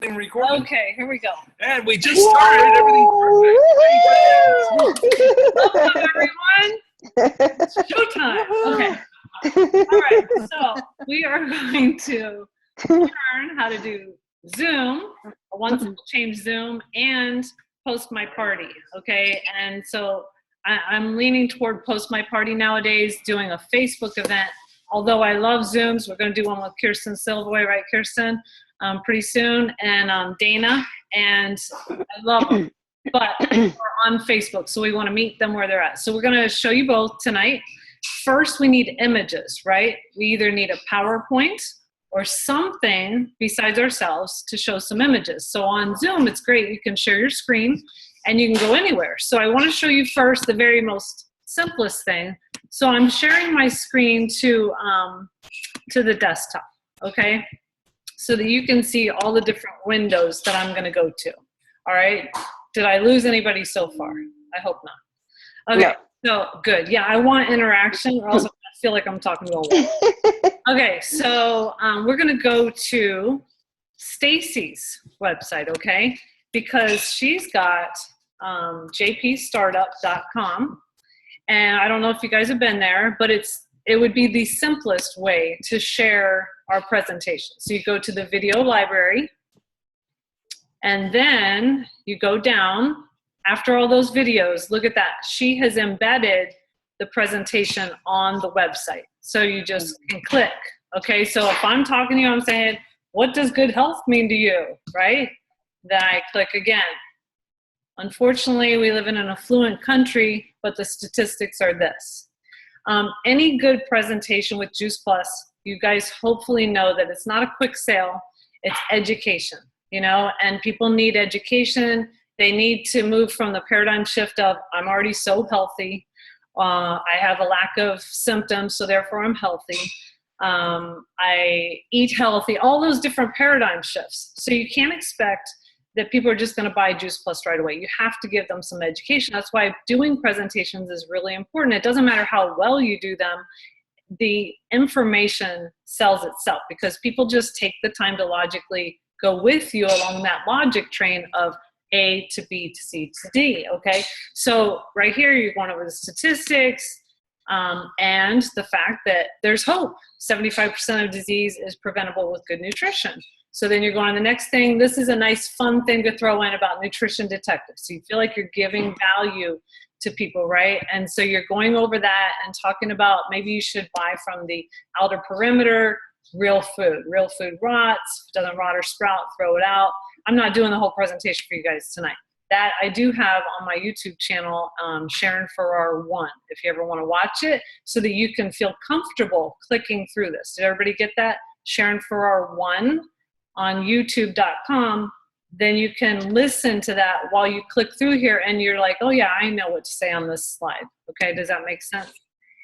Recording. Okay, here we go. And we just started. Everything Welcome, everyone. It's showtime. Okay. All right. So we are going to learn how to do Zoom, once we'll change Zoom, and post my party. Okay. And so I'm leaning toward post my party nowadays, doing a Facebook event. Although I love Zooms, we're going to do one with Kirsten Silvoy, right, Kirsten? Pretty soon, and Dana, and I love them, but we're on Facebook, so we want to meet them where they're at. So we're going to show you both tonight. First, we need images, right? We either need a PowerPoint or something besides ourselves to show some images. So on Zoom, it's great. You can share your screen, and you can go anywhere. So I want to show you first the very most simplest thing. So I'm sharing my screen to the desktop, okay? So that you can see all the different windows that I'm going to go to. All right. Did I lose anybody so far? I hope not. Okay. No. So good. Yeah, I want interaction, or else I feel like I'm talking to a wall. Okay. So we're going to go to Stacy's website, okay? Because she's got jpstartup.com, and I don't know if you guys have been there, but it would be the simplest way to share our presentation. So you go to the video library, and then you go down. After all those videos, look at that. She has embedded the presentation on the website. So you just can click, okay? So if I'm talking to you, I'm saying, what does good health mean to you, right? Then I click again. Unfortunately, we live in an affluent country, but the statistics are this. Any good presentation with Juice Plus, you guys hopefully know that it's not a quick sale, it's education, you know, and people need education. They need to move from the paradigm shift of, I'm already so healthy, I have a lack of symptoms, so therefore I'm healthy, I eat healthy, all those different paradigm shifts. So you can't expect that people are just going to buy Juice Plus right away. You have to give them some education. That's why doing presentations is really important. It doesn't matter how well you do them. The information sells itself because people just take the time to logically go with you along that logic train of A to B to C to D, okay? So right here, you're going over the statistics and the fact that there's hope. 75% of disease is preventable with good nutrition. So then you're going to the next thing. This is a nice fun thing to throw in about nutrition detectives. So you feel like you're giving value to people, right? And so you're going over that and talking about maybe you should buy from the outer perimeter, real food. Real food rots, doesn't rot or sprout, throw it out. I'm not doing the whole presentation for you guys tonight. That I do have on my YouTube channel, Sharon Farrar 1, if you ever want to watch it, so that you can feel comfortable clicking through this. Did everybody get that? Sharon Farrar 1. On youtube.com, then you can listen to that while you click through here and you're like, oh yeah, I know what to say on this slide. Okay, does that make sense?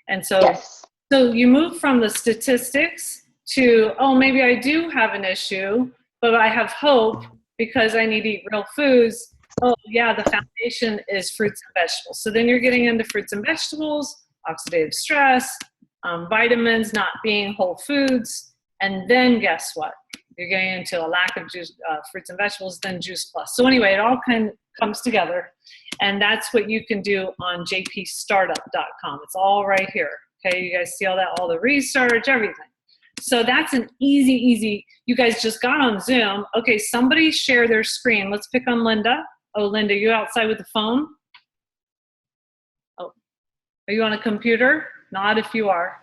And so, yes. So you move from the statistics to, oh, maybe I do have an issue, but I have hope because I need to eat real foods. Oh yeah, the foundation is fruits and vegetables. So then you're getting into fruits and vegetables, oxidative stress, vitamins not being whole foods, and then guess what? You're getting into a lack of juice, fruits and vegetables, then Juice Plus. So anyway, it all kind of comes together, and that's what you can do on jpstartup.com. It's all right here. Okay, you guys see all that, all the research, everything. So that's an easy, you guys just got on Zoom. Okay, somebody share their screen. Let's pick on Linda. Oh, Linda, you outside with the phone? Oh, are you on a computer? Not if you are.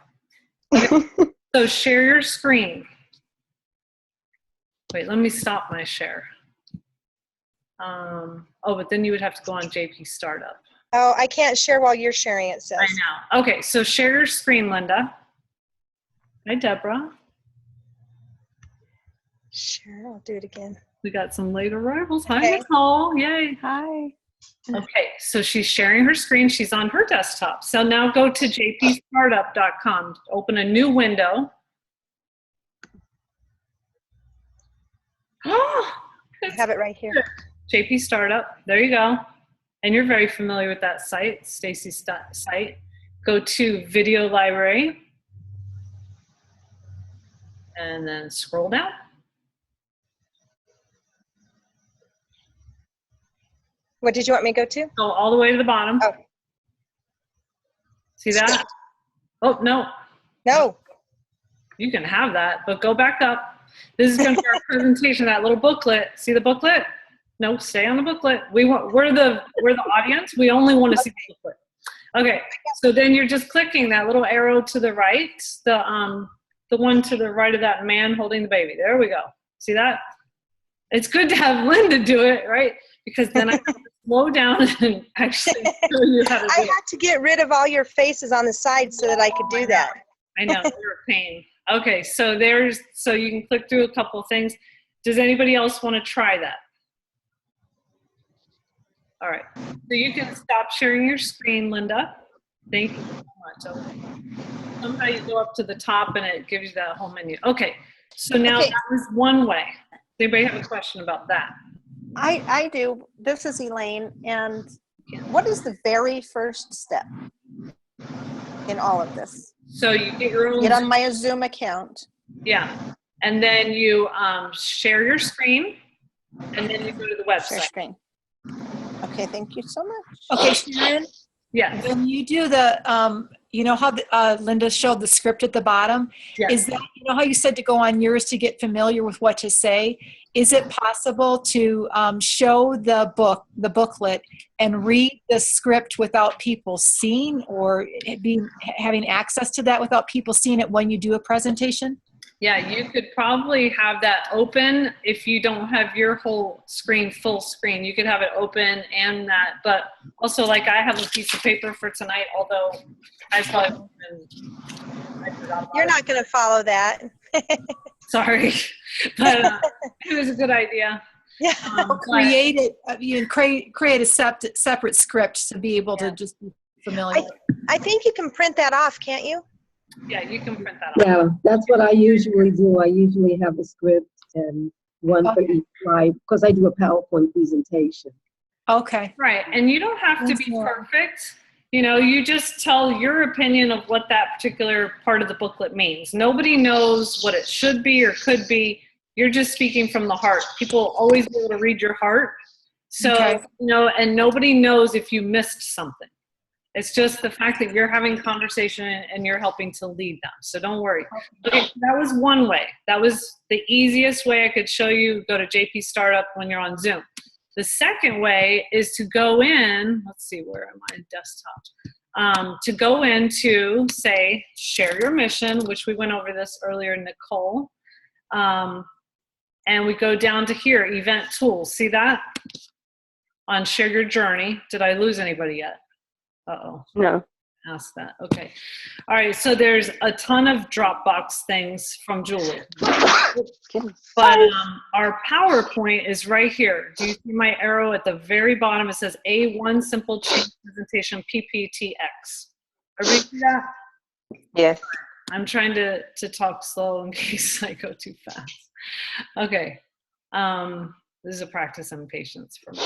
Okay. So share your screen. Wait, let me stop my share. Oh, but then you would have to go on JP Startup. Oh, I can't share while you're sharing, it says. I know. Okay, so share your screen, Linda. Hi, Deborah. Sure, I'll do it again. We got some late arrivals. Hi, Okay. Nicole. Yay. Hi. Okay, so she's sharing her screen. She's on her desktop. So now go to jpstartup.com. Open a new window. Oh, I have it right here. JP Startup. There you go. And you're very familiar with that site, Stacy's site. Go to Video Library. And then scroll down. What did you want me to go to? Go all the way to the bottom. Oh. See that? Oh, no. No. You can have that, but go back up. This is going to be our presentation, that little booklet. See the booklet? No, stay on the booklet. We're the audience. We only want to see the booklet. Okay, so then you're just clicking that little arrow to the right, the one to the right of that man holding the baby. There we go. See that? It's good to have Linda do it, right? Because then I can slow down and actually show you how to do I it. had to get rid of all your faces on the side so that I could do that. I know, you're a pain. Okay, so you can click through a couple of things. Does anybody else want to try that? All right, so you can stop sharing your screen, Linda. Thank you so much. Okay. Somehow you go up to the top and it gives you that whole menu. Okay, so now Okay. that was one way. Does anybody have a question about that? I do. This is Elaine. And what is the very first step in all of this? So you get your own, Get on my Zoom account. yeah, and then you share your screen, and then you go to the Share website. screen. Okay, thank you so much. Okay, Sharon, Yes, when you do the, you know how Linda showed the script at the bottom? yes. Is that, you know how you said to go on yours to get familiar with what to say? Is it possible to show the booklet, and read the script without people seeing, or having access to that without people seeing it when you do a presentation? Yeah, you could probably have that open if you don't have your whole screen full screen. You could have it open and that, but also like I have a piece of paper for tonight, although I probably I forgot about You're it. not going to follow that. Sorry, but it was a good idea. Yeah. But- Create it, you can create a separate script to be able to just be familiar. I think you can print that off, can't you? yeah, you can print that off. Yeah, that's what I usually do. I usually have a script and one for each slide because I do a PowerPoint presentation. Okay. Right, and you don't have to Thanks, be Laura. perfect. You know, you just tell your opinion of what that particular part of the booklet means. Nobody knows what it should be or could be. You're just speaking from the heart. People will always be able to read your heart. So, Okay. you know, and nobody knows if you missed something. It's just the fact that you're having conversation and you're helping to lead them. So don't worry. Okay, that was one way. That was the easiest way I could show you. Go to JP Startup when you're on Zoom. The second way is to go in, let's see, where am I? Desktop. To go into, say, share your mission, which we went over this earlier, Nicole. And we go down to here, event tools. See that? On share your journey. Did I lose anybody yet? Uh-oh. No. Ask that. Okay. All right. So there's a ton of Dropbox things from Julie. But our PowerPoint is right here. Do you see my arrow at the very bottom? It says A1 Simple Change Presentation PPTX. Everybody see that? Yes. I'm trying to talk slow in case I go too fast. Okay. This is a practice in patience for me.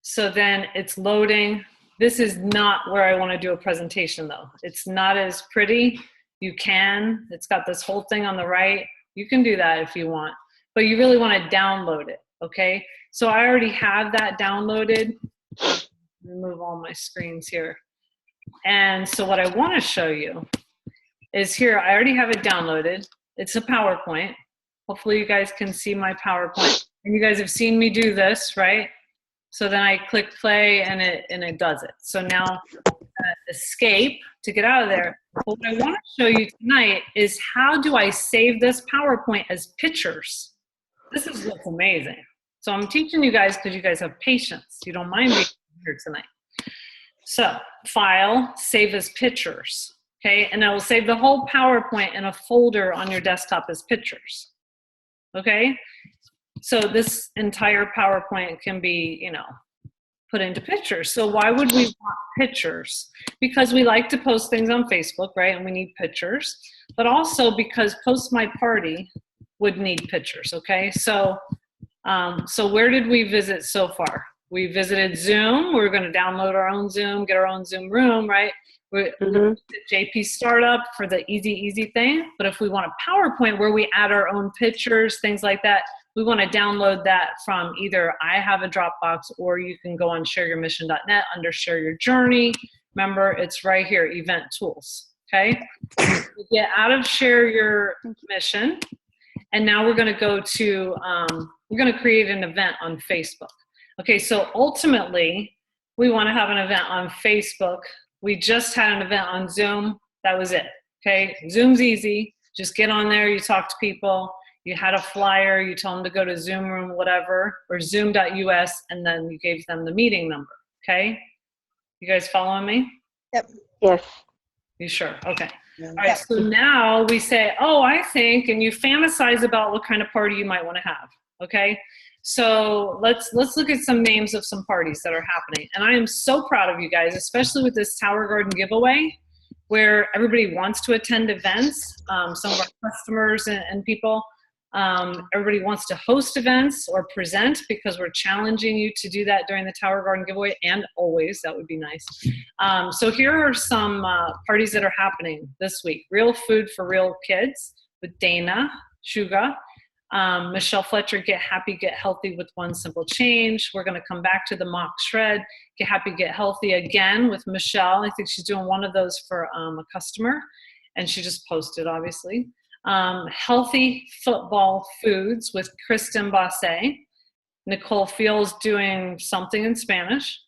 So then it's loading. This is not where I want to do a presentation though. It's not as pretty. You can. It's got this whole thing on the right. You can do that if you want, but you really want to download it, okay? So I already have that downloaded. Remove all my screens here. And so what I want to show you is here. I already have it downloaded. It's a PowerPoint. Hopefully you guys can see my PowerPoint. And you guys have seen me do this, right? So then I click play and it does it. So now escape to get out of there. But what I want to show you tonight is how do I save this PowerPoint as pictures? This is what's amazing. So I'm teaching you guys because you guys have patience. You don't mind being here tonight. So file, save as pictures. Okay, and I will save the whole PowerPoint in a folder on your desktop as pictures. Okay, so this entire PowerPoint can be, you know, put into pictures. So why would we want pictures? Because we like to post things on Facebook, right? And we need pictures, but also because Post My Party would need pictures, okay? So, so where did we visit so far? We visited Zoom. We're going to download our own Zoom, get our own Zoom room, right? We're JP Startup for the easy thing. But if we want a PowerPoint where we add our own pictures, things like that, we want to download that from either I have a Dropbox, or you can go on shareyourmission.net under Share Your Journey. Remember, it's right here, Event Tools. Okay, get out of Share Your Mission, and now we're going to go to we're going to create an event on Facebook. Okay, so ultimately, we want to have an event on Facebook. We just had an event on Zoom. That was it. Okay, Zoom's easy. Just get on there, you talk to people, you had a flyer, you tell them to go to Zoom Room, whatever, or zoom.us, and then you gave them the meeting number. Okay, you guys following me? Yes. You sure? Okay. All right, so now we say, oh, I think, and you fantasize about what kind of party you might want to have. Okay, so let's look at some names of some parties that are happening. And I am so proud of you guys, especially with this Tower Garden giveaway, where everybody wants to attend events. Some of our customers and people, everybody wants to host events or present, because we're challenging you to do that during the Tower Garden giveaway, and always, that would be nice. So here are some parties that are happening this week. Real Food for Real Kids with Dana Shuga. Michelle Fletcher, Get Happy, Get Healthy with One Simple Change. We're going to come back to the mock shred, Get Happy, Get Healthy again with Michelle. I think she's doing one of those for a customer, and she just posted, obviously. Healthy Football Foods with Kristen Basse. Nicole Fields doing something in Spanish.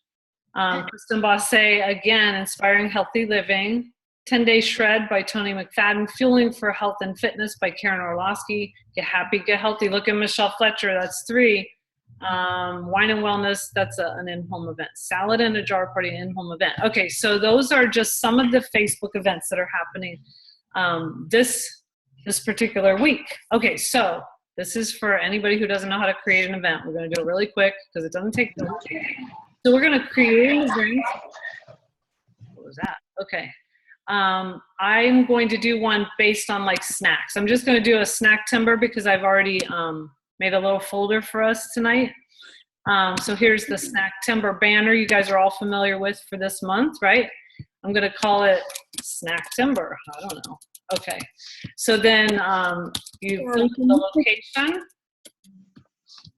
Kristen Basse, again, Inspiring Healthy Living. 10-Day Shred by Tony McFadden. Fueling for Health and Fitness by Karen Orlowski. Get Happy, Get Healthy. Look at Michelle Fletcher. That's 3. Wine and Wellness. That's an in-home event. Salad in a Jar Party, in-home event. Okay, so those are just some of the Facebook events that are happening this particular week. Okay, so this is for anybody who doesn't know how to create an event. We're going to do it really quick because it doesn't take long. So we're going to create an event. What was that? Okay. I'm going to do one based on like snacks. I'm just going to do a snack timber because I've already made a little folder for us tonight. So here's the snack timber banner you guys are all familiar with for this month, right? I'm going to call it snack timber. I don't know. Okay. So then you fill in the location,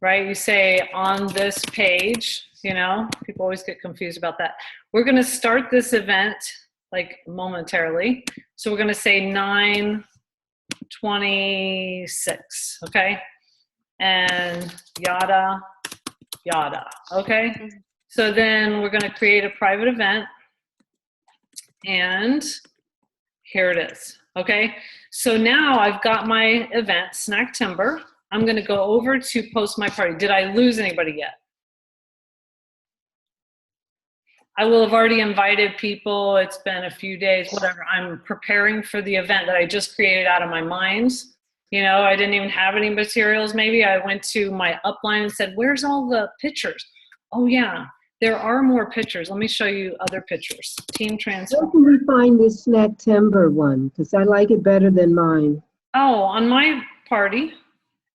right? You say on this page, you know, people always get confused about that. We're going to start this event like momentarily. So we're going to say 9/26, okay? And yada, yada, okay? So then we're going to create a private event, and here it is, okay? So now I've got my event, Snack Timber. I'm going to go over to post my party. Did I lose anybody yet? I will have already invited people. It's been a few days, whatever. I'm preparing for the event that I just created out of my mind. You know, I didn't even have any materials maybe. I went to my upline and said, where's all the pictures? Oh yeah, there are more pictures. Let me show you other pictures. Team Transfer. Where can we find this Snack Timber one? Because I like it better than mine. Oh, on my party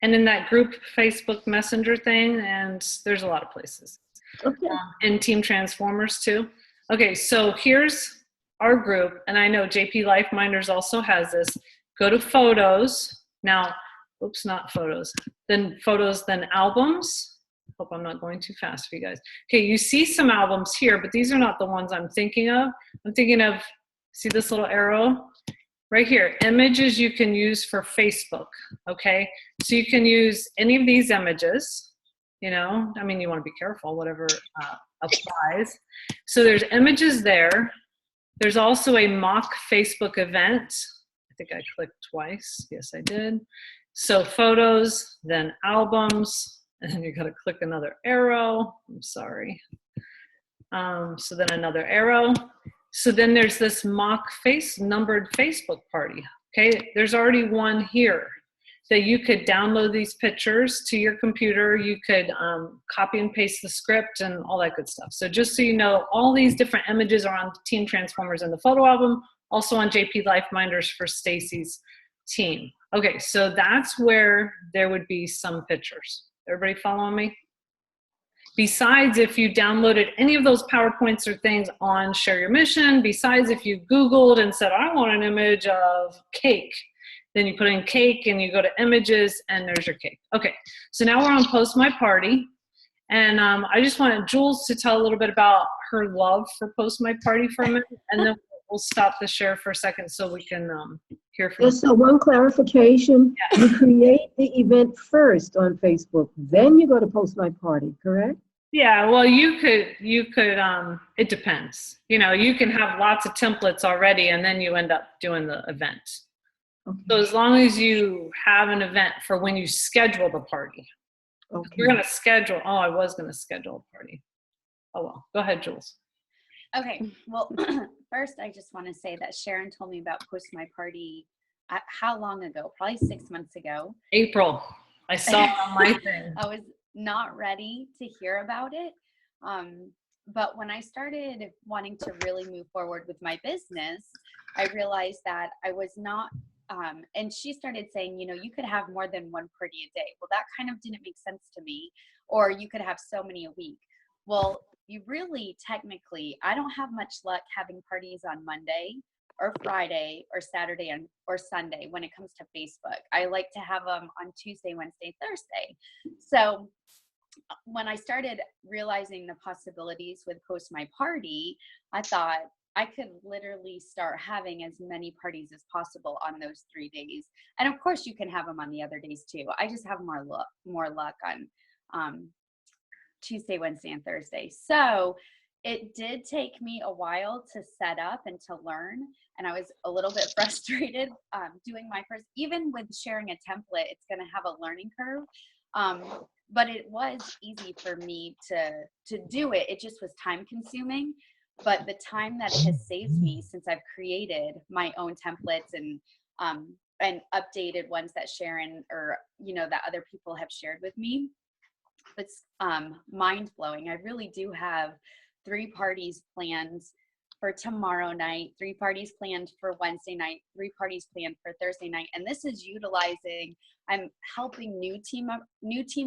and in that group Facebook Messenger thing, and there's a lot of places. Okay. And Team Transformers too. Okay, so here's our group, and I know JP LifeMinders also has this. Go to photos. Now, oops, not photos. Then photos, then albums. Hope I'm not going too fast for you guys. Okay, you see some albums here, but these are not the ones I'm thinking of. I'm thinking of, see this little arrow? Right here, images you can use for Facebook, okay? So you can use any of these images. You know, I mean, you want to be careful, whatever applies. So there's images there. There's also a mock Facebook event. I think I clicked twice. Yes, I did. So photos, then albums, and then you got to click another arrow. I'm sorry. So then another arrow. So then there's this mock numbered Facebook party. Okay, there's already one here. that you could download these pictures to your computer. You could copy and paste the script and all that good stuff. So just so you know, all these different images are on Team Transformers in the photo album, also on JP LifeMinders for Stacy's team. Okay, so that's where there would be some pictures. Everybody following me? Besides, if you downloaded any of those PowerPoints or things on Share Your Mission, besides if you Googled and said, I want an image of cake, Then you put in cake and you go to images and there's your cake. Okay, so now we're on Post My Party. And I just wanted Jules to tell a little bit about her love for Post My Party for a minute, and then we'll stop the share for a second so we can hear from you. Just so one clarification, you create the event first on Facebook, then you go to Post My Party, correct? Yeah, well, you could, it depends. You know, you can have lots of templates already and then you end up doing the event. Okay. So as long as you have an event for when you schedule the party. Okay. We're going to schedule, I was going to schedule a party. Oh, well, go ahead, Jules. Okay, well, first I just want to say that Sharon told me about Post My Party, how long ago? Probably 6 months ago. April. I saw it on my thing. I was not ready to hear about it. But when I started wanting to really move forward with my business, I realized that I was not, and she started saying, you know, you could have more than one party a day. Well, that kind of didn't make sense to me. Or you could have so many a week. Well, you really, technically, I don't have much luck having parties on Monday or Friday or Saturday or Sunday when it comes to Facebook. I like to have them on Tuesday, Wednesday, Thursday. So when I started realizing the possibilities with Post My Party, I thought I could literally start having as many parties as possible on those 3 days. And of course you can have them on the other days too. I just have more luck on Tuesday, Wednesday, and Thursday. So it did take me a while to set up and to learn. And I was a little bit frustrated doing my first, even with sharing a template, it's going to have a learning curve. But it was easy for me to do it. It just was time consuming. But the time that it has saved me since I've created my own templates and updated ones that Sharon or, you know, that other people have shared with me, it's mind blowing. I really do have 3 parties planned for tomorrow night, 3 parties planned for Wednesday night, 3 parties planned for Thursday night. And this is utilizing, I'm helping new team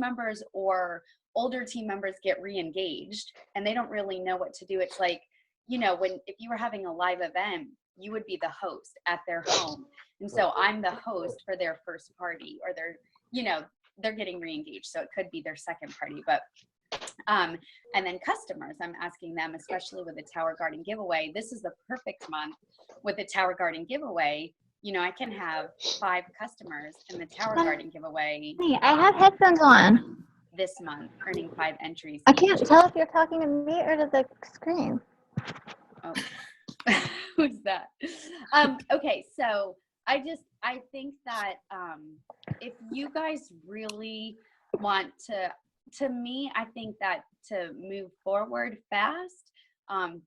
members or older team members get re-engaged and they don't really know what to do. It's like, you know, if you were having a live event, you would be the host at their home. And so I'm the host for their first party, or they're getting re-engaged. So it could be their second party, but and then customers, I'm asking them, especially with the Tower Garden giveaway, this is the perfect month with the Tower Garden giveaway. You know, I can have 5 customers in the Tower Garden giveaway. Hey, I have headphones on. This month, earning 5 entries. I can't tell if you're talking to me or to the screen. Oh, who's that? Okay, so I think that if you guys really want to me, I think that to move forward fast,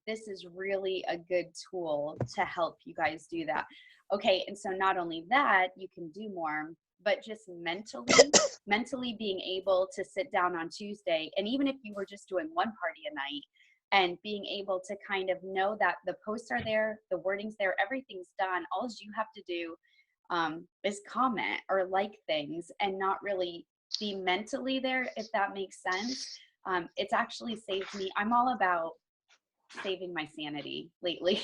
this is really a good tool to help you guys do that. Okay, and so not only that, you can do more, but just mentally being able to sit down on Tuesday, and even if you were just doing 1 party a night, and being able to kind of know that the posts are there, the wording's there, everything's done. All you have to do is comment or like things and not really be mentally there, if that makes sense. It's actually saved me. I'm all about saving my sanity lately.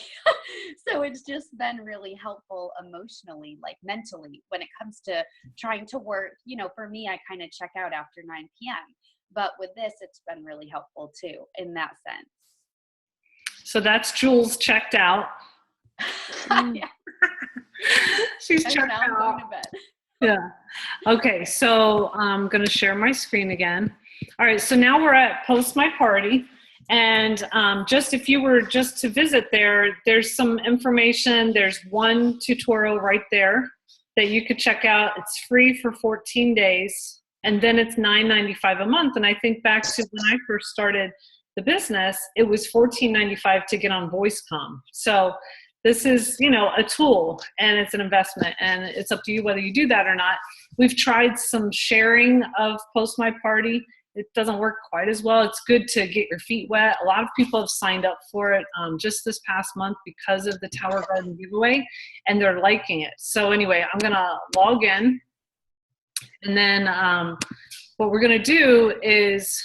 So it's just been really helpful emotionally, like mentally, when it comes to trying to work. You know, for me, I kind of check out after 9 p.m. But with this, it's been really helpful too, in that sense. So that's Jules checked out. Yeah. She's And checked now I'm out. going to bed. Yeah. Okay, so I'm going to share my screen again. All right, so now we're at Post My Party. And just if you were just to visit there, there's some information. There's one tutorial right there that you could check out. It's free for 14 days. And then it's $9.95 a month. And I think back to when I first started the business, it was $14.95 to get on VoiceCom. So this is, you know, a tool and it's an investment, and it's up to you whether you do that or not. We've tried some sharing of Post My Party. It doesn't work quite as well. It's good to get your feet wet. A lot of people have signed up for it just this past month because of the Tower Garden giveaway, and they're liking it. So anyway, I'm going to log in. And then what we're going to do is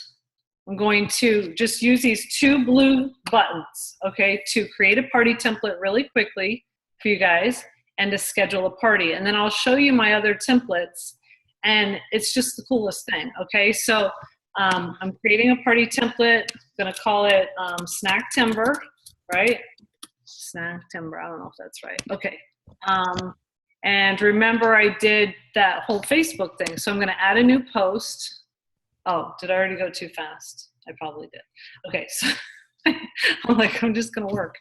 I'm going to just use these 2 blue buttons, okay, to create a party template really quickly for you guys. and to schedule a party. And then I'll show you my other templates, and it's just the coolest thing. Okay, so I'm creating a party template. I'm gonna call it Snack Timber, right? Snack Timber, I don't know if that's right. Okay. And remember I did that whole Facebook thing. So I'm gonna add a new post. Oh, did I already go too fast? I probably did. Okay, so I'm like, I'm just gonna work.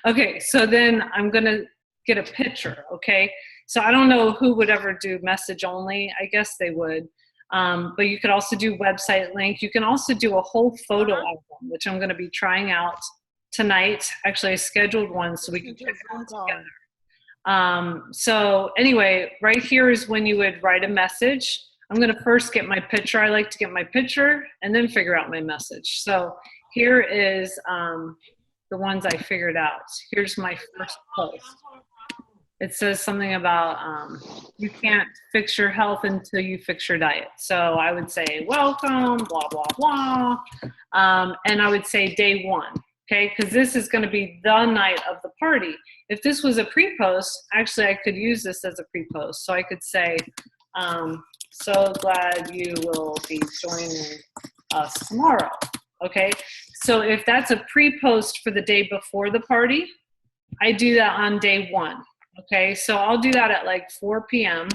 Okay, so then I'm gonna get a picture, okay? So I don't know who would ever do message only. I guess they would. But you could also do website link. You can also do a whole photo album, which I'm gonna be trying out tonight. Actually, I scheduled one so we can check it out together. So anyway, right here is when you would write a message. I'm gonna first get my picture. I like to get my picture and then figure out my message. So here is the ones I figured out. Here's my first post. It says something about you can't fix your health until you fix your diet. So I would say, welcome, blah, blah, blah. And I would say day one. Okay, because this is going to be the night of the party. If this was a pre-post, actually I could use this as a pre-post. So I could say, so glad you will be joining us tomorrow. Okay, so if that's a pre-post for the day before the party, I do that on day one. Okay, so I'll do that at like 4 p.m.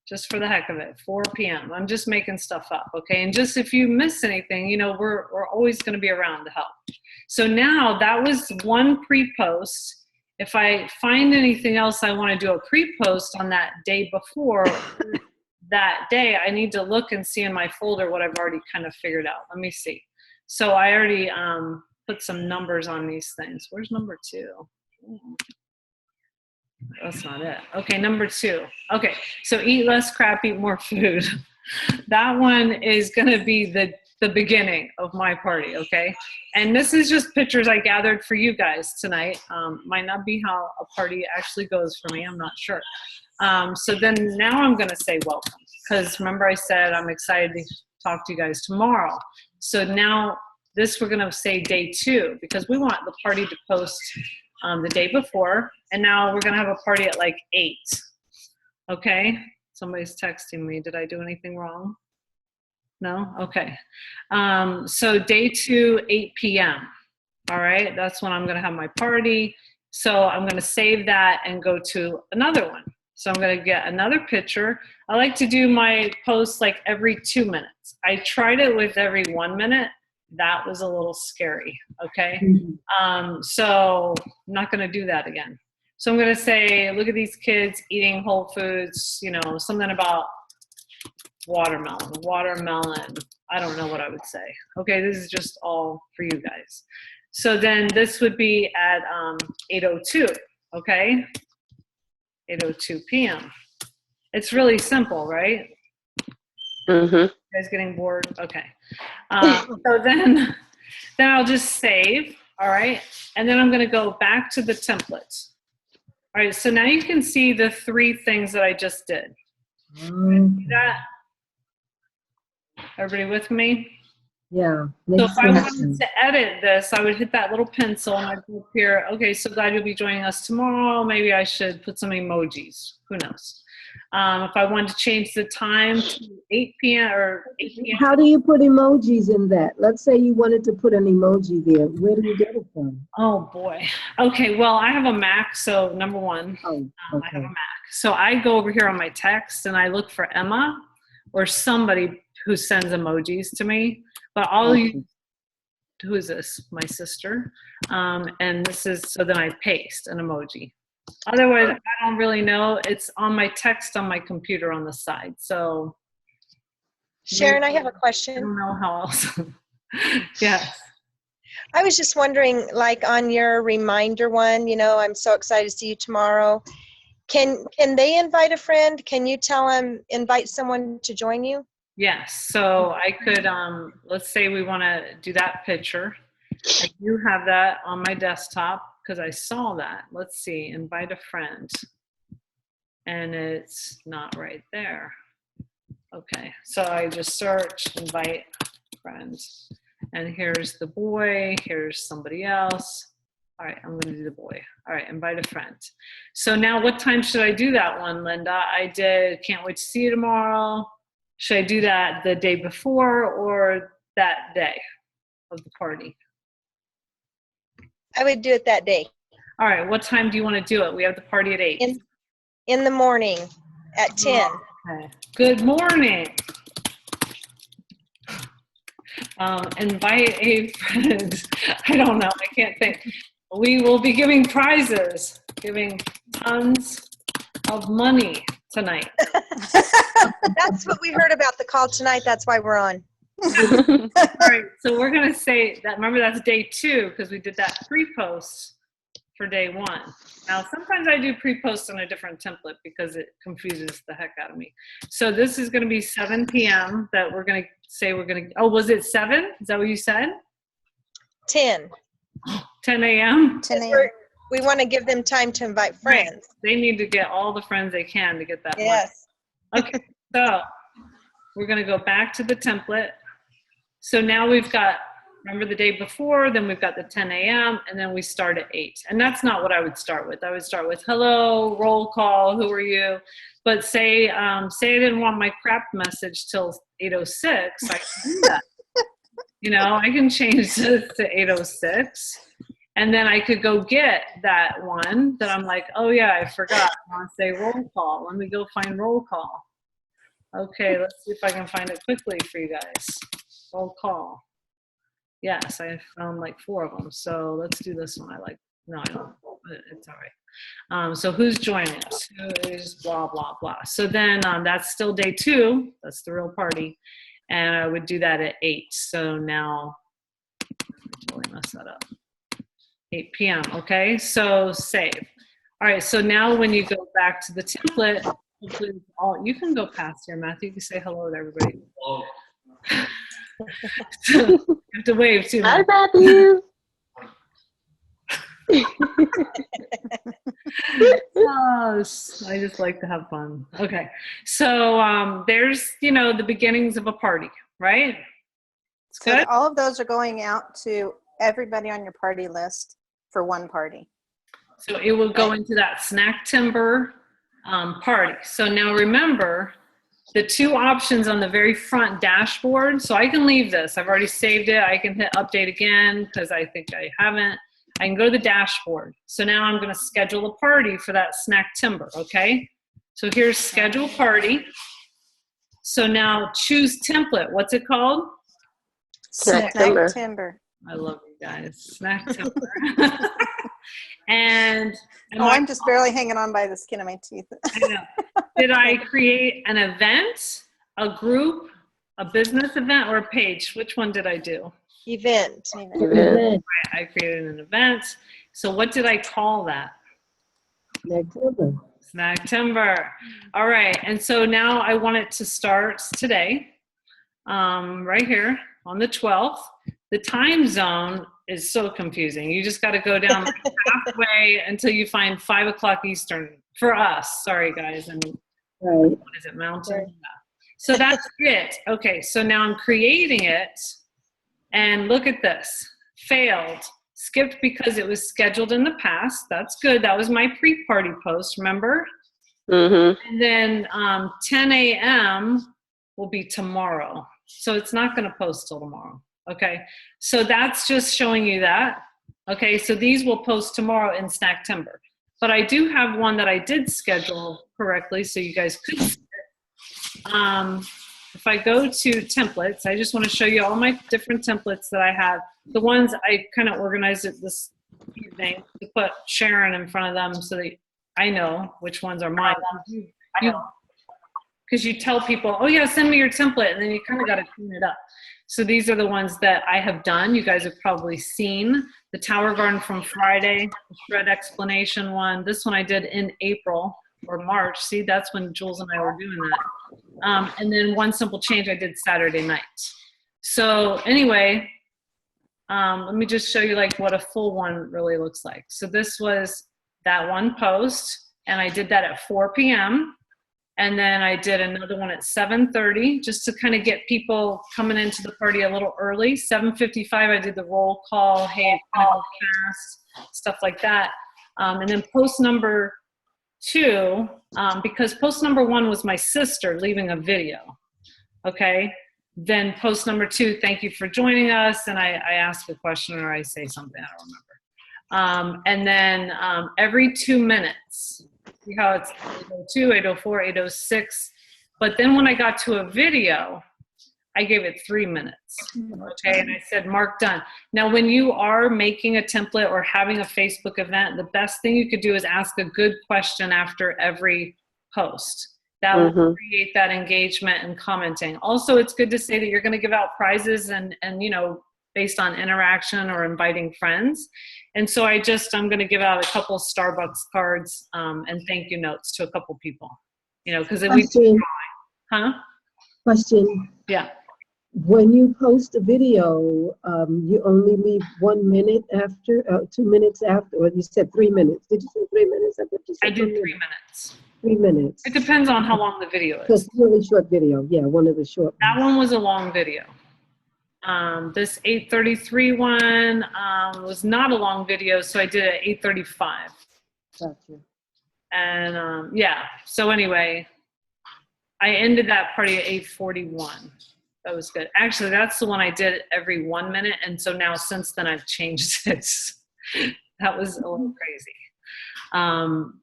just for the heck of it, 4 p.m. I'm just making stuff up, okay? And just if you miss anything, you know, we're always going to be around to help. So now that was one pre-post. If I find anything else I want to do a pre-post on that day before that day, I need to look and see in my folder what I've already kind of figured out. Let me see. So I already put some numbers on these things. Where's number 2? That's not it. Okay, number 2. Okay, so eat less crap, eat more food. That one is going to be the beginning of my party, okay? And this is just pictures I gathered for you guys tonight. Might not be how a party actually goes for me. I'm not sure. So then now I'm going to say welcome, because remember I said I'm excited to talk to you guys tomorrow. So now this we're going to say day 2, because we want the party to post the day before, and now we're gonna have a party at like 8. Okay, somebody's texting me. Did I do anything wrong? No? Okay. So day 2, 8 p.m. All right, that's when I'm gonna have my party. So I'm gonna save that and go to another one. So I'm gonna get another picture. I like to do my posts like every 2 minutes. I tried it with every 1 minute. That was a little scary, okay? So I'm not gonna do that again. So I'm gonna say, look at these kids eating whole foods, you know, something about watermelon. I don't know what I would say. Okay, this is just all for you guys. So then this would be at 8:02, okay? 8:02 p.m. It's really simple, right? Mm-hmm. You guys getting bored? Okay. So then I'll just save, all right? And then I'm gonna go back to the template. All right, so now you can see the 3 things that I just did. See that? Everybody with me? Yeah. So if I makes wanted sense. to edit this, I would hit that little pencil and I'd go up here, okay, so glad you'll be joining us tomorrow. Maybe I should put some emojis, who knows? If I wanted to change the time to 8 p.m. or 8 p.m. How do you put emojis in that? Let's say you wanted to put an emoji there. Where do you get it from? Oh boy. Okay, well, I have a Mac, so number 1, Oh, I have a okay. Mac. So I go over here on my text and I look for Emma or somebody who sends emojis to me. But I'll use, who is this? My sister. And this is, so then I paste an emoji. Otherwise, I don't really know. It's on my text on my computer on the side. So Sharon, I have a I question. don't know how else. Yes. I was just wondering, like on your reminder one, you know, I'm so excited to see you tomorrow. Can they invite a friend? Can you tell them, invite someone to join you? Yes. So I could, let's say we want to do that picture. I do have that on my desktop because I saw that. Let's see, invite a friend. And it's not right there. Okay, so I just search invite friends. And here's the boy, here's somebody else. All right, I'm going to do the boy. All right, invite a friend. So now what time should I do that one, Linda? I did can't wait to see you tomorrow. Should I do that the day before or that day of the party? I would do it that day, All right, what time do you want to do it? We have the party at 8. in the morning at 10. Okay. Good morning. Invite a friend. I don't know. I can't think. We will be giving prizes, giving tons of money tonight. That's what we heard about the call tonight. That's why we're on. All right, so we're going to say that, remember that's day 2 because we did that pre-post for day 1. Now, sometimes I do pre-post on a different template because it confuses the heck out of me. So this is going to be 7 p.m. that we're going to say we're going to, oh, was it 7? Is that what you said? 10. 10 a.m.? 10 a.m. We want to give them time to invite friends. They need to get all the friends they can to get that money. Yes. Okay, so we're going to go back to the template. So now we've got, remember the day before, then we've got the 10 a.m., and then we start at 8. And that's not what I would start with. I would start with, hello, roll call, who are you? But say I didn't want my crap message till 8:06, I can do that. You know, I can change this to 8:06. And then I could go get that one that I'm like, oh yeah, I forgot. I want to say roll call. Let me go find roll call. Okay, let's see if I can find it quickly for you guys. Roll call. Yes, I found like 4 of them. So let's do this one. No, I don't. It's all right. So who's joining us? Who is blah, blah, blah. So then that's still day 2. That's the real party. And I would do that at 8. So now, I totally messed that up. 8 p.m. Okay, so save. All right, so now when you go back to the template, you can go past here, Matthew. You can say hello to everybody. You have to wave too. Hi, Matthew. Oh, I just like to have fun. Okay, so there's, the beginnings of a party, right? It's So good. all of those are going out to everybody on your party list for one party. So it will go into that Snack Timber party. So now remember the 2 options on the very front dashboard. So I can leave this. I've already saved it. I can hit update again because I think I haven't. I can go to the dashboard. So now I'm going to schedule a party for that Snack Timber, okay? So here's schedule party. So now choose template. What's it called? Snack Timber. Timber. I love you guys. Snack Timber. And I'm just barely hanging on by the skin of my teeth. I know. Did I create an event, a group, a business event, or a page? Which one did I do? Event. Event. I created an event. So what did I call that? Snack Timber. Snack Timber. All right. And so now I want it to start today, right here on the 12th. The time zone is so confusing. You just got to go down like halfway until you find 5 o'clock Eastern for us. Sorry, guys. And Right. what is it, Mountain? Yeah. So that's it. Okay, so now I'm creating it. And look at this. Failed. Skipped because it was scheduled in the past. That's good. That was my pre-party post, remember? Mm-hmm. And then 10 a.m. will be tomorrow. So it's not going to post till tomorrow. Okay, so that's just showing you that. Okay, so these will post tomorrow in Snack Timber. But I do have one that I did schedule correctly so you guys could see it. If I go to templates, I just want to show you all my different templates that I have. The ones I kind of organized it this evening to put Sharon in front of them so that I know which ones are mine. Because you tell people, oh yeah, send me your template, and then you kind of got to clean it up. So these are the ones that I have done. You guys have probably seen the Tower Garden from Friday, the shred explanation one. This one I did in April or March. See, that's when Jules and I were doing that. And then one simple change I did Saturday night. So anyway, let me just show you like what a full one really looks like. So this was that one post, and I did that at 4 p.m. And then I did another one at 7:30, just to kind of get people coming into the party a little early. 7:55, I did the roll call, hey, it's gonna go fast, stuff like that. And then post number 2, because post number 1 was my sister leaving a video. Okay. Then post number 2, thank you for joining us. And I ask a question or I say something, I don't remember. And then every 2 minutes, see how it's 8:02, 8:04, 8:06. But then when I got to a video, I gave it 3 minutes. Okay, and I said, mark done. Now, when you are making a template or having a Facebook event, the best thing you could do is ask a good question after every post. That will create that engagement and commenting. Also, it's good to say that you're going to give out prizes and you know, based on interaction or inviting friends. And so I'm going to give out a couple Starbucks cards and thank you notes to a couple people, you know, because we, Question. Yeah. When you post a video, you only leave 1 minute after, 2 minutes after, or you said 3 minutes. Did you say 3 minutes? I thought you said I did 3 minutes. 3 minutes. It depends on how long the video is. Just really short video. Yeah, one of the short That ones. one was a long video. This 8:33 one was not a long video, so I did it at 8:35. Gotcha. And yeah, so anyway, I ended that party at 8:41. That was good. Actually, that's the one I did every 1 minute, and so now since then I've changed it. That was a little crazy,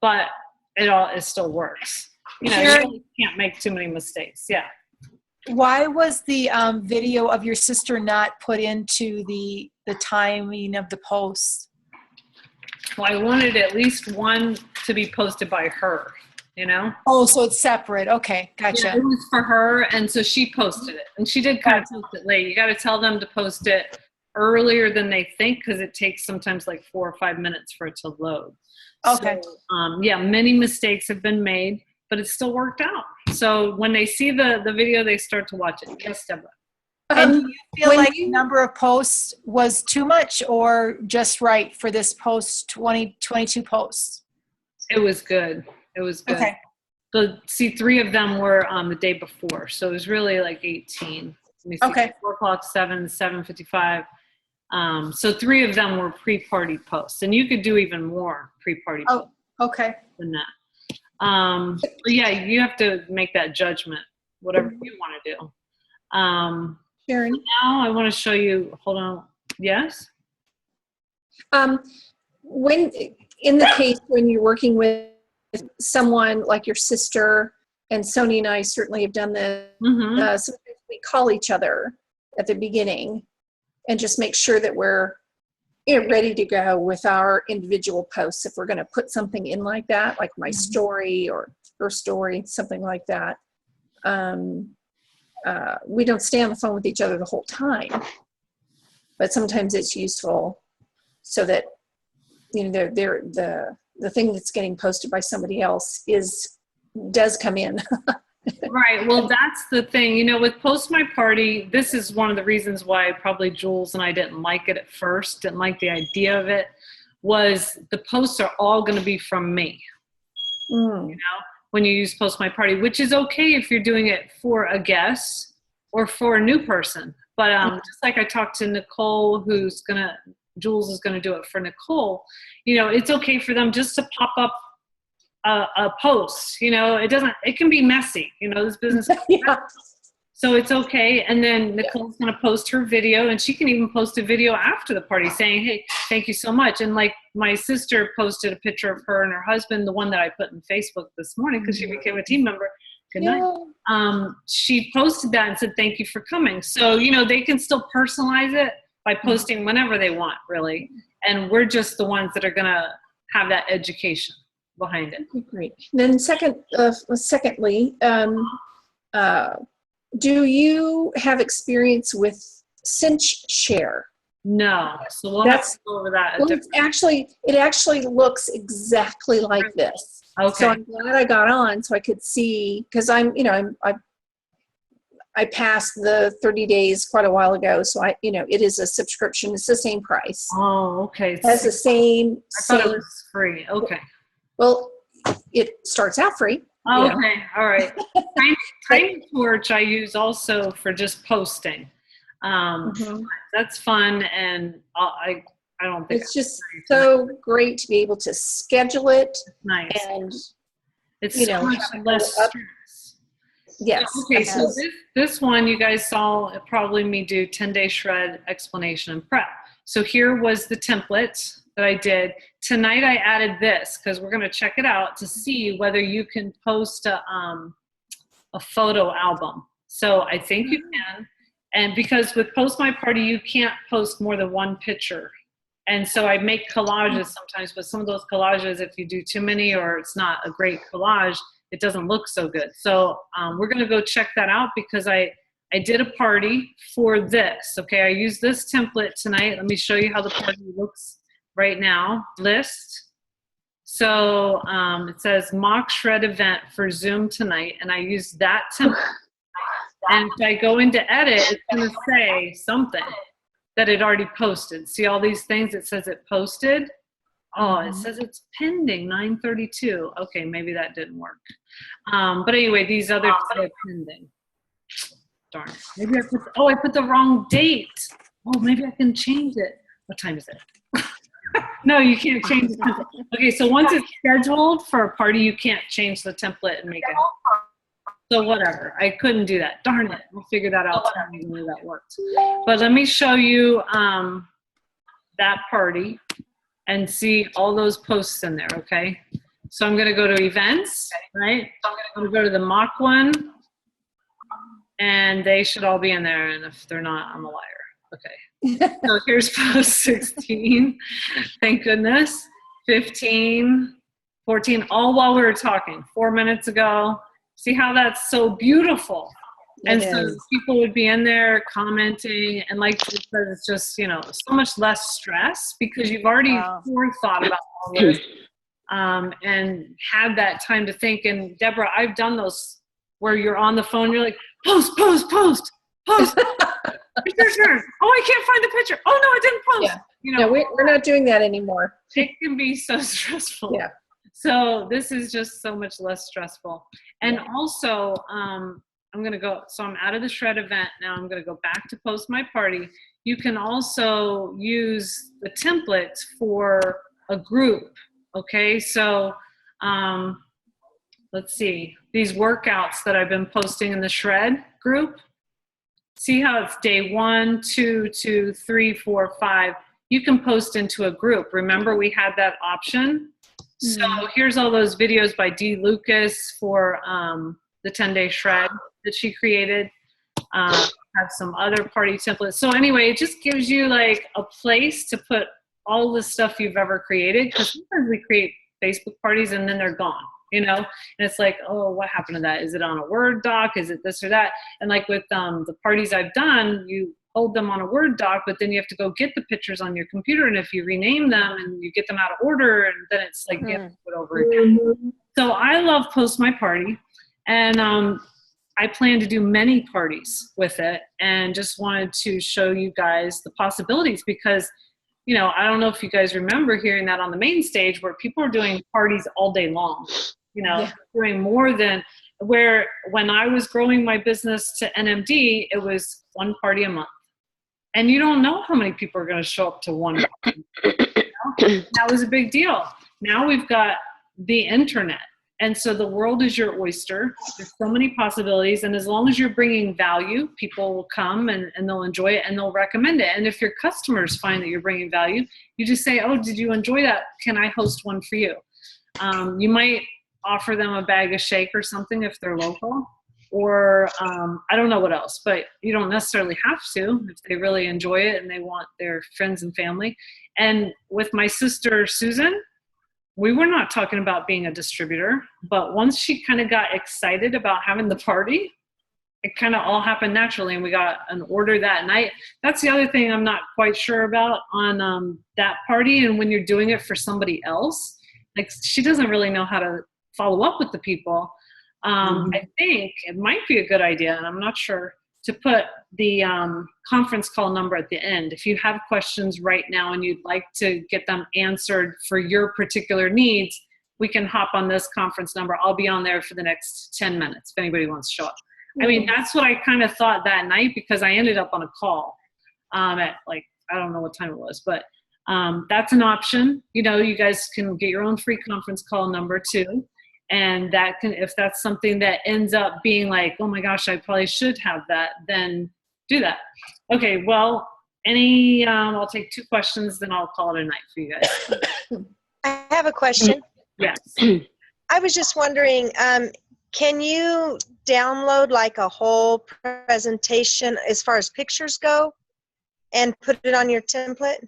but it still works. You know, you really can't make too many mistakes. Yeah. Why was the video of your sister not put into the timing of the post? Well, I wanted at least one to be posted by her, you know? Oh, so it's separate. Okay, gotcha. Yeah, it was for her, and so she posted it. And she did kind of post it late. You got to tell them to post it earlier than they think because it takes sometimes like 4 or 5 minutes for it to load. Okay. So, yeah, many mistakes have been made, but it still worked out. So when they see the video, they start to watch it. Yes, Deborah. And do you feel like the number of posts was too much or just right for this post, 22 posts? It was good. It was good. Okay. So see, 3 of them were the day before. So it was really like 18. Let me see. Okay. 4 o'clock, 7:55. So 3 of them were pre-party posts. And you could do even more pre-party posts Okay. than that. But yeah, you have to make that judgment, whatever you want to do. Sharon? Now I want to show you, hold on. Yes? When, in the case when you're working with someone like your sister, and Sony and I certainly have done this, sometimes we call each other at the beginning and just make sure that we're ready to go with our individual posts. If we're going to put something in like that, like my story or her story, something like that, we don't stay on the phone with each other the whole time, but sometimes it's useful so that, you know, the thing that's getting posted by somebody else does come in. Right. Well, that's the thing. You know, with Post My Party, this is one of the reasons why probably Jules and I didn't like it at first, didn't like the idea of it, was the posts are all going to be from me. You know, when you use Post My Party, which is okay if you're doing it for a guest or for a new person. But just like I talked to Nicole, Jules is going to do it for Nicole, you know, it's okay for them just to pop up a post, you know, it can be messy, you know, this business. So it's okay. And then Nicole's going to post her video, and she can even post a video after the party saying, hey, thank you so much. And like my sister posted a picture of her and her husband, the one that I put in Facebook this morning because she became a team member. Good night. She posted that and said, thank you for coming. So, you know, they can still personalize it by posting whenever they want, really. And we're just the ones that are going to have that education behind it. Great. Then secondly, do you have experience with Cinch Share? No. So we'll have to go over that. Well, it actually looks exactly like this. Okay. So I'm glad I got on so I could see, because I passed the 30 days quite a while ago. So it is a subscription. It's the same price. Oh, okay. It has the same. I thought it was free. Okay. Well, it starts out free, Oh, Yeah. okay, all right. Tiny Torch I use also for just posting. Mhm. That's fun, and I don't think It's just so great to be able to schedule it it's nice. and, It's you so know, much have it go less up. stress. yes. Okay, so absolutely. this one you guys saw probably me do 10-day shred explanation and prep. So here was the template that I did. Tonight I added this because we're going to check it out to see whether you can post a photo album. So I think you can. And because with Post My Party, you can't post more than one picture. And so I make collages sometimes, but some of those collages, if you do too many or it's not a great collage, it doesn't look so good. So we're going to go check that out because I did a party for this. Okay, I used this template tonight. Let me show you how the party looks right now. List. So it says mock shred event for Zoom tonight, and I used that template. And if I go into edit, it's going to say something that it already posted. See all these things? It says it posted. Oh, it says it's pending 9:32. Okay, maybe that didn't work. But anyway, these other are pending. Darn. Maybe I put the wrong date. Oh, maybe I can change it. What time is it? No, you can't change it. Okay, so once it's scheduled for a party, you can't change the template and make it. So whatever, I couldn't do that. Darn it, we'll figure that out. I knew that worked. But let me show you that party and see all those posts in there, okay? So I'm gonna go to events, right? I'm gonna go to the mock one, and they should all be in there, and if they're not, I'm a liar. Okay, so here's post 16, thank goodness. 15, 14, all while we were talking, 4 minutes ago. See how that's so beautiful? And so people would be in there commenting, and like you said, it's just, you know, so much less stress because you've already thought about all this and had that time to think. And Deborah, I've done those where you're on the phone, you're like, post. It's your turn. Oh, I can't find the picture. Oh no, I didn't post. Yeah. You know, we're not doing that anymore. it can be so stressful. Yeah. So this is just so much less stressful. And also, I'm going to go, so I'm out of the shred event. Now I'm going to go back to Post My Party. You can also use the templates for a group. Okay. So, let's see, these workouts that I've been posting in the shred group. See how it's day 1, 2, 2, 3, 4, 5. You can post into a group. Remember we had that option? So here's all those videos by Dee Lucas for the 10-day shred that she created. Have some other party templates. So anyway, it just gives you like a place to put all the stuff you've ever created, because sometimes we create Facebook parties and then they're gone, you know? And it's like, oh, what happened to that? Is it on a Word doc? Is it this or that? And like with the parties I've done, you hold them on a Word doc, but then you have to go get the pictures on your computer. And if you rename them and you get them out of order, and then it's like you have to do it over again. So I love Post My Party, and I plan to do many parties with it, and just wanted to show you guys the possibilities, because, you know, I don't know if you guys remember hearing that on the main stage where people are doing parties all day long, you know, doing more than where when I was growing my business to NMD, it was one party a month. And you don't know how many people are going to show up to one party. You know? That was a big deal. Now we've got the internet. And so the world is your oyster. There's so many possibilities. And as long as you're bringing value, people will come and they'll enjoy it and they'll recommend it. And if your customers find that you're bringing value, you just say, oh, did you enjoy that? Can I host one for you? You might offer them a bag of shake or something if they're local. Or I don't know what else, but you don't necessarily have to if they really enjoy it and they want their friends and family. And with my sister, Susan, we were not talking about being a distributor, but once she kind of got excited about having the party, it kind of all happened naturally, and we got an order that night. That's the other thing I'm not quite sure about on that party. And when you're doing it for somebody else, like she doesn't really know how to follow up with the people. I think it might be a good idea, and I'm not sure, to put the conference call number at the end. If you have questions right now and you'd like to get them answered for your particular needs, we can hop on this conference number. I'll be on there for the next 10 minutes if anybody wants to show up. I mean, that's what I kind of thought that night, because I ended up on a call at like, I don't know what time it was, but that's an option. You know, you guys can get your own free conference call number too. And that can, if that's something that ends up being like, oh my gosh, I probably should have that, then do that. Okay, well, I'll take 2 questions, then I'll call it a night for you guys. I have a question. Yes. I was just wondering, can you download like a whole presentation as far as pictures go and put it on your template?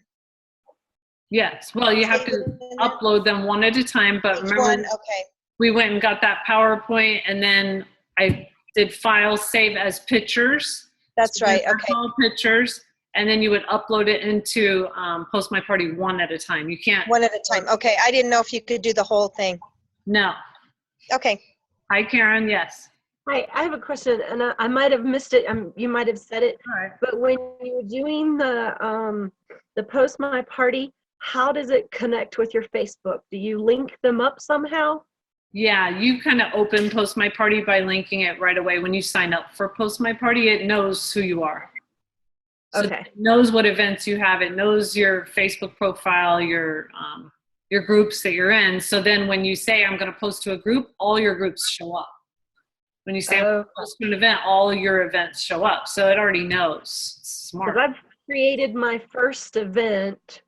Yes. Well, you have to upload them one at a time, but Each remember, one? Okay. we went and got that PowerPoint, and then I did files save as pictures. That's So right. they're Okay. all pictures, and then you would upload it into Post My Party one at a time. You can't. One at a time. Okay. I didn't know if you could do the whole thing. No. Okay. Hi, Karen. Yes. Hi, I have a question, and I might have missed it. You might have said it, All right. but when you were doing the Post My Party, how does it connect with your Facebook? Do you link them up somehow? Yeah, you kind of open Post My Party by linking it right away. When you sign up for Post My Party, it knows who you are. So Okay. it knows what events you have. It knows your Facebook profile, your groups that you're in. So then when you say, I'm going to post to a group, all your groups show up. When you say, I'm going to post to an event, all your events show up. So it already knows. It's smart. Because I've created my first event,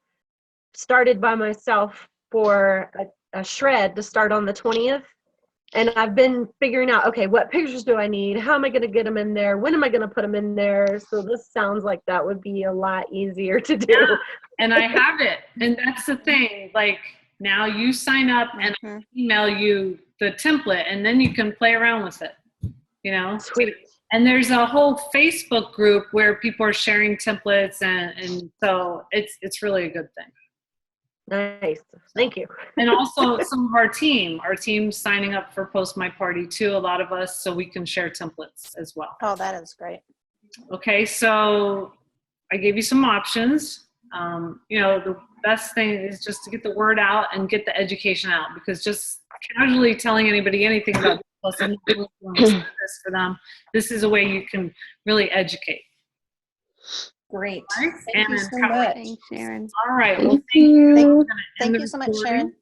started by myself for a shred to start on the 20th. And I've been figuring out, okay, what pictures do I need? How am I going to get them in there? When am I going to put them in there? So this sounds like that would be a lot easier to do. Yeah. And I have it. And that's the thing. Like, now you sign up and I email you the template, and then you can play around with it, you know? Sweet. And there's a whole Facebook group where people are sharing templates, and so it's really a good thing. Nice. Thank you. And also some of our team's signing up for Post My Party too, a lot of us, so we can share templates as well. Oh, that is great. Okay, so I gave you some options. You know, the best thing is just to get the word out and get the education out, because just casually telling anybody anything about this and this for them, this is a way you can really educate. Great. Right? Thank you And so how- much. Thanks, Sharon. All right. Well, Thank you. Thank you so much, Sharon.